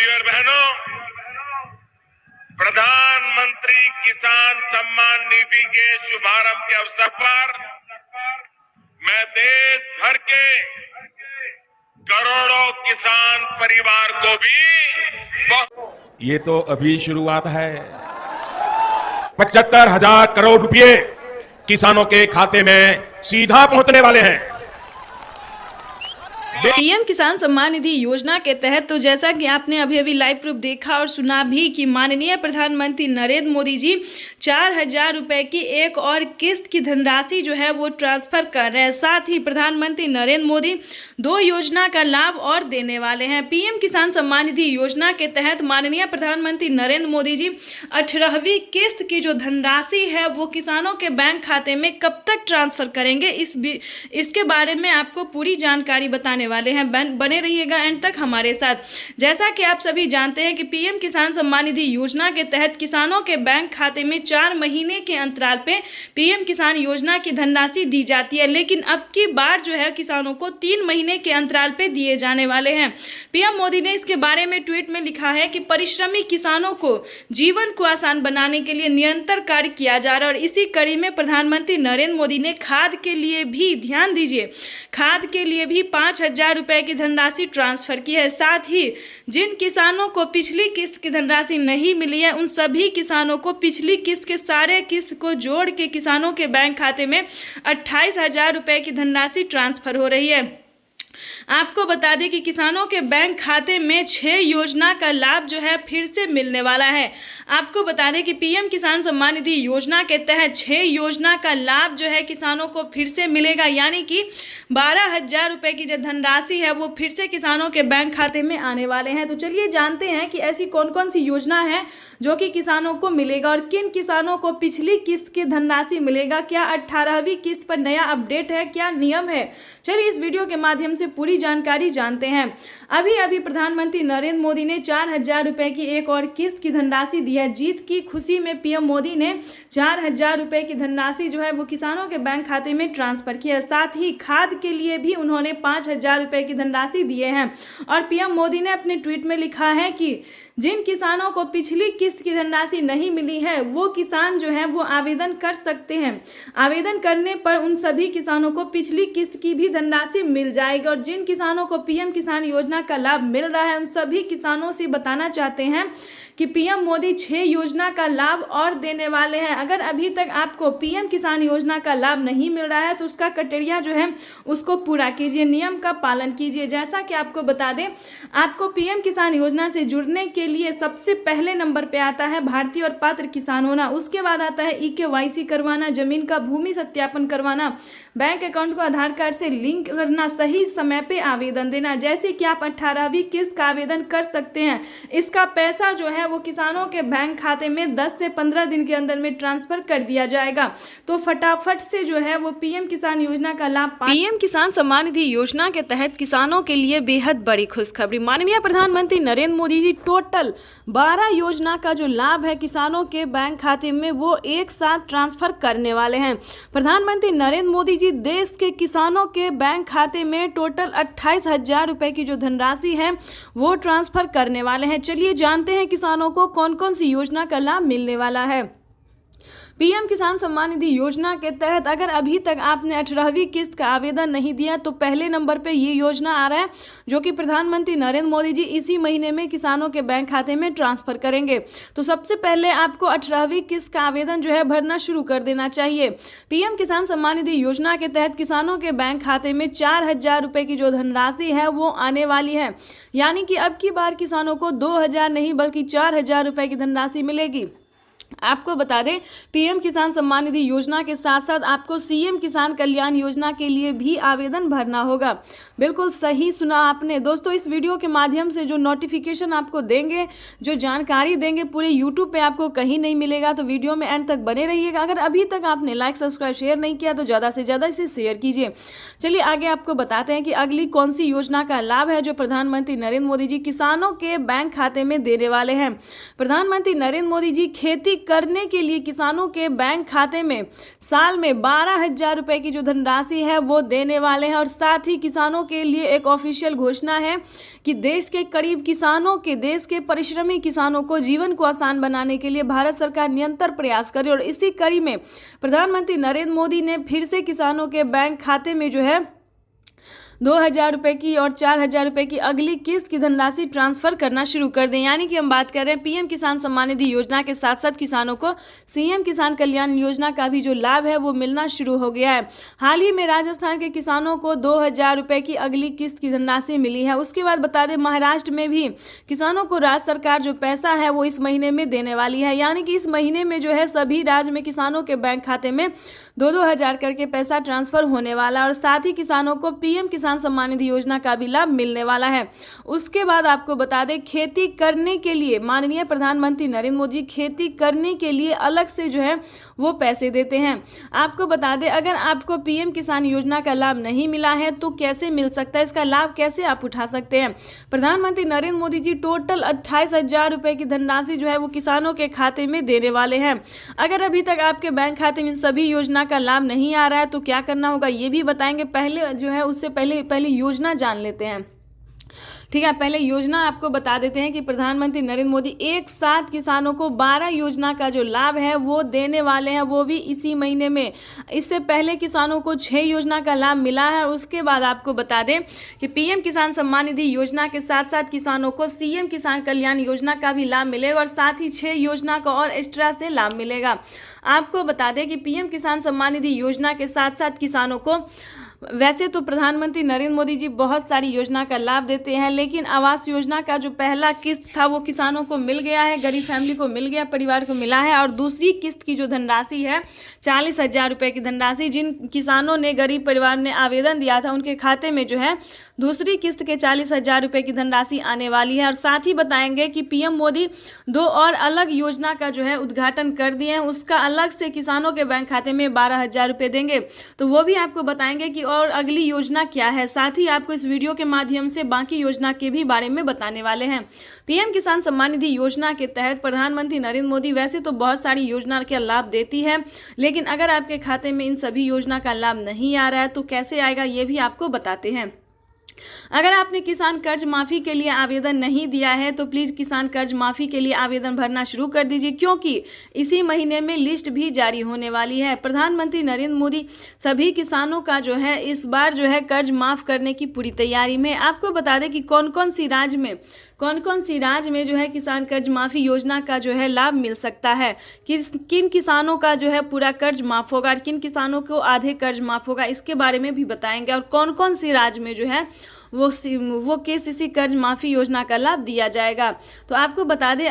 भाइयों और बहनों, प्रधानमंत्री किसान सम्मान निधि के शुभारंभ के अवसर पर मैं देश भर के करोड़ों किसान परिवार को भी ये तो अभी शुरुआत है। 75,000 करोड़ रुपए किसानों के खाते में सीधा पहुंचने वाले हैं। पीएम किसान सम्मान निधि योजना के तहत तो जैसा कि आपने अभी अभी लाइव प्रूफ देखा और सुना भी कि माननीय प्रधानमंत्री नरेंद्र मोदी जी 4,000 रुपए की एक और किस्त की धनराशि जो है वो ट्रांसफर कर रहे हैं। साथ ही प्रधानमंत्री नरेंद्र मोदी 2 योजना का लाभ और देने वाले हैं। पीएम किसान सम्मान निधि योजना के तहत माननीय प्रधानमंत्री नरेंद्र मोदी जी 18वीं किस्त की जो धनराशि है वो किसानों के बैंक खाते में कब तक ट्रांसफर करेंगे, इसके बारे में आपको पूरी जानकारी बताने वाले हैं। बने रहिएगा एंड तक हमारे साथ। जैसा कि आप सभी जानते हैं कि पीएम किसान सम्मान निधि योजना के तहत किसानों के बैंक खाते में 4 महीने के अंतराल पे पीएम किसान योजना की धनराशि दी जाती है, लेकिन अब की बार जो है किसानों को 3 महीने के अंतराल पे दिए जाने वाले हैं। पीएम मोदी ने इसके बारे में ट्वीट में लिखा है कि परिश्रमी किसानों को जीवन को आसान बनाने के लिए निरंतर कार्य किया जा रहा है और इसी कड़ी में प्रधानमंत्री नरेंद्र मोदी ने खाद के लिए भी, ध्यान दीजिए, खाद के लिए भी 5,000 रुपए की धनराशि ट्रांसफर की है। साथ ही जिन किसानों को पिछली किस्त की धनराशि नहीं मिली है उन सभी किसानों को पिछली किस्त के सारे किस्त को जोड़ के किसानों के बैंक खाते में 28,000 रुपए की धनराशि ट्रांसफर हो रही है। आपको बता दें कि किसानों के बैंक खाते में 6 योजना का लाभ जो है फिर से मिलने वाला है। आपको बता दें कि पीएम किसान सम्मान निधि योजना के तहत 6 योजना का लाभ जो है किसानों को फिर से मिलेगा, यानी कि 12,000 रुपए की जो धनराशि है वो फिर से किसानों के बैंक खाते में आने वाले हैं। तो चलिए जानते हैं कि ऐसी कौन कौन सी योजना है जो कि किसानों को मिलेगा और किन किसानों को पिछली किस्त की धनराशि मिलेगा। क्या 18वीं किस्त पर नया अपडेट है, क्या नियम है, चलिए इस वीडियो के माध्यम से पूरी जानकारी जानते हैं। अभी अभी प्रधानमंत्री नरेंद्र मोदी ने 4,000 रुपए की एक और किस्त की धनराशि दी है। जीत की खुशी में पीएम मोदी ने 4,000 रुपए की धनराशि जो है वो किसानों के बैंक खाते में ट्रांसफर की है। साथ ही खाद के लिए भी उन्होंने 5,000 रुपए की धनराशि दिए हैं और पीएम मोदी ने अपने ट्वीट में लिखा है कि जिन किसानों को पिछली किस्त की धनराशि नहीं मिली है वो किसान जो है वो आवेदन कर सकते हैं। आवेदन करने पर उन सभी किसानों को पिछली किस्त की भी धनराशि मिल जाएगी और जिन किसानों को पीएम किसान योजना का लाभ मिल रहा है उन सभी किसानों से बताना चाहते हैं कि पीएम मोदी 6 योजना का लाभ और देने वाले हैं। अगर अभी तक आपको पीएम किसान योजना का लाभ नहीं मिल रहा है तो उसका क्राइटेरिया जो है उसको पूरा कीजिए, नियम का पालन कीजिए। जैसा कि आपको बता दें, आपको पीएम किसान योजना से जुड़ने के लिए सबसे पहले नंबर पे आता है भारतीय और पात्र किसान होना, उसके बाद आता है EKYC करवाना, जमीन का भूमि सत्यापन करवाना, बैंक अकाउंट को आधार कार्ड से लिंक करना, सही समय पे आवेदन देना। जैसे कि आप 18वीं किस्त का आवेदन कर सकते हैं। इसका पैसा जो है वो किसानों के बैंक खाते में 10 से 15 दिन के अंदर में ट्रांसफर कर दिया जाएगा। तो फटाफट से जो है वो पीएम किसान योजना का लाभ पीएम किसान सम्मान निधि योजना के तहत किसानों के लिए बेहद बड़ी खुशखबरी। माननीय प्रधानमंत्री नरेंद्र मोदी जी टोटल 12 योजना का जो लाभ है किसानों के बैंक खाते में वो एक साथ ट्रांसफर करने वाले हैं। प्रधानमंत्री नरेंद्र मोदी जी देश के किसानों के बैंक खाते में टोटल 28,000 रुपए की जो धनराशि है वो ट्रांसफर करने वाले हैं। चलिए जानते हैं किसानों को कौन कौन सी योजना का लाभ मिलने वाला है। पीएम किसान सम्मान निधि योजना के तहत अगर अभी तक आपने 18वीं किस्त का आवेदन नहीं दिया तो पहले नंबर पे ये योजना आ रहा है जो कि प्रधानमंत्री नरेंद्र मोदी जी इसी महीने में किसानों के बैंक खाते में ट्रांसफर करेंगे। तो सबसे पहले आपको 18वीं किस्त का आवेदन जो है भरना शुरू कर देना चाहिए। पीएम किसान सम्मान निधि योजना के तहत किसानों के बैंक खाते में 4,000 रुपए की जो धनराशि है वो आने वाली है, यानी कि अब की बार किसानों को 2,000 नहीं बल्कि 4,000 रुपए की धनराशि मिलेगी। आपको बता दें पीएम किसान सम्मान निधि योजना के साथ साथ आपको सीएम किसान कल्याण योजना के लिए भी आवेदन भरना होगा। बिल्कुल सही सुना आपने दोस्तों। इस वीडियो के माध्यम से जो नोटिफिकेशन आपको देंगे, जो जानकारी देंगे, पूरे यूट्यूब पे आपको कहीं नहीं मिलेगा। तो वीडियो में एंड तक बने रहिएगा। अगर अभी तक आपने लाइक सब्सक्राइब शेयर नहीं किया तो ज़्यादा से ज़्यादा इसे शेयर कीजिए। चलिए आगे आपको बताते हैं कि अगली कौन सी योजना का लाभ है जो प्रधानमंत्री नरेंद्र मोदी जी किसानों के बैंक खाते में देने वाले हैं। प्रधानमंत्री नरेंद्र मोदी जी खेती खेती करने के लिए किसानों के बैंक खाते में साल में 12,000 रुपए की जो धनराशि है वो देने वाले हैं। और साथ ही किसानों के लिए एक ऑफिशियल घोषणा है कि देश के करीब किसानों के, देश के परिश्रमी किसानों को जीवन को आसान बनाने के लिए भारत सरकार निरंतर प्रयास करे। और इसी कड़ी में प्रधानमंत्री नरेंद्र मोदी ने फिर से किसानों के बैंक खाते में जो है 2,000 रुपये की और 4,000 रुपये की अगली किस्त की धनराशि ट्रांसफर करना शुरू कर दें। यानी कि हम बात कर रहे हैं पीएम किसान सम्मान निधि योजना के साथ साथ किसानों को सीएम किसान कल्याण योजना का भी जो लाभ है वो मिलना शुरू हो गया है। हाल ही में राजस्थान के किसानों को 2,000 रुपये की अगली किस्त की धनराशि मिली है। उसके बाद बता दें महाराष्ट्र में भी किसानों को राज्य सरकार जो पैसा है वो इस महीने में देने वाली है। यानी कि इस महीने में जो है सभी राज्य में किसानों के बैंक खाते में 2-2 हज़ार करके पैसा ट्रांसफर होने वाला है। और साथ ही किसानों को पीएम किसान सम्मान निधि योजना का भी लाभ मिलने वाला है। उसके बाद आपको बता दें खेती करने के लिए माननीय प्रधानमंत्री नरेंद्र मोदी खेती करने के लिए अलग से जो है वो पैसे देते हैं। आपको बता दें अगर आपको पीएम किसान योजना का लाभ नहीं मिला है तो कैसे मिल सकता है, इसका लाभ कैसे आप उठा सकते हैं। प्रधानमंत्री नरेंद्र मोदी जी टोटल 28,000 रुपये की धनराशि जो है वो किसानों के खाते में देने वाले हैं। अगर अभी तक आपके बैंक खाते में सभी योजना का लाभ नहीं आ रहा है तो क्या करना होगा ये भी बताएंगे। पहले जो है उससे पहले योजना जान लेते हैं। ठीक है, पहले योजना आपको बता देते हैं कि प्रधानमंत्री नरेंद्र मोदी एक साथ किसानों को 12 योजना का जो लाभ है वो देने वाले हैं, वो भी इसी महीने में। इससे पहले किसानों को 6 योजना का लाभ मिला है। उसके बाद आपको बता दें कि पीएम किसान सम्मान निधि योजना के साथ साथ किसानों को सीएम किसान कल्याण योजना का भी लाभ मिलेगा और साथ ही 6 योजना का और एक्स्ट्रा से लाभ मिलेगा। आपको बता दें कि पीएम किसान सम्मान निधि योजना के साथ साथ किसानों को वैसे तो प्रधानमंत्री नरेंद्र मोदी जी बहुत सारी योजना का लाभ देते हैं, लेकिन आवास योजना का जो पहला किस्त था वो किसानों को मिल गया है, गरीब फैमिली को मिल गया, परिवार को मिला है। और दूसरी किस्त की जो धनराशि है 40,000 रुपये की धनराशि जिन किसानों ने, गरीब परिवार ने आवेदन दिया था उनके खाते में जो है दूसरी किस्त के 40,000 रुपये की धनराशि आने वाली है। और साथ ही बताएंगे कि पीएम मोदी 2 और अलग योजना का जो है उद्घाटन कर दिए हैं, उसका अलग से किसानों के बैंक खाते में 12,000 रुपये देंगे, तो वो भी आपको बताएंगे कि और अगली योजना क्या है। साथ ही आपको इस वीडियो के माध्यम से बाकी योजना के भी बारे में बताने वाले हैं। पीएम किसान सम्मान निधि योजना के तहत प्रधानमंत्री नरेंद्र मोदी वैसे तो बहुत सारी योजना के लाभ देती है, लेकिन अगर आपके खाते में इन सभी योजना का लाभ नहीं आ रहा है तो कैसे आएगा ये भी आपको बताते हैं। अगर आपने किसान कर्ज माफी के लिए आवेदन नहीं दिया है तो प्लीज किसान कर्ज माफी के लिए आवेदन भरना शुरू कर दीजिए, क्योंकि इसी महीने में लिस्ट भी जारी होने वाली है। प्रधानमंत्री नरेंद्र मोदी सभी किसानों का जो है इस बार जो है कर्ज माफ करने की पूरी तैयारी में। आपको बता दें कि कौन कौन सी राज्य में जो है किसान कर्ज माफी योजना का जो है लाभ मिल सकता है, किन किसानों का जो है पूरा कर्ज माफ होगा, किन किसानों को आधे कर्ज माफ होगा, इसके बारे में भी बताएंगे। और कौन कौन सी राज्य में जो है वो केसीसी कर्ज माफी योजना का लाभ दिया जाएगा। तो आपको बता दें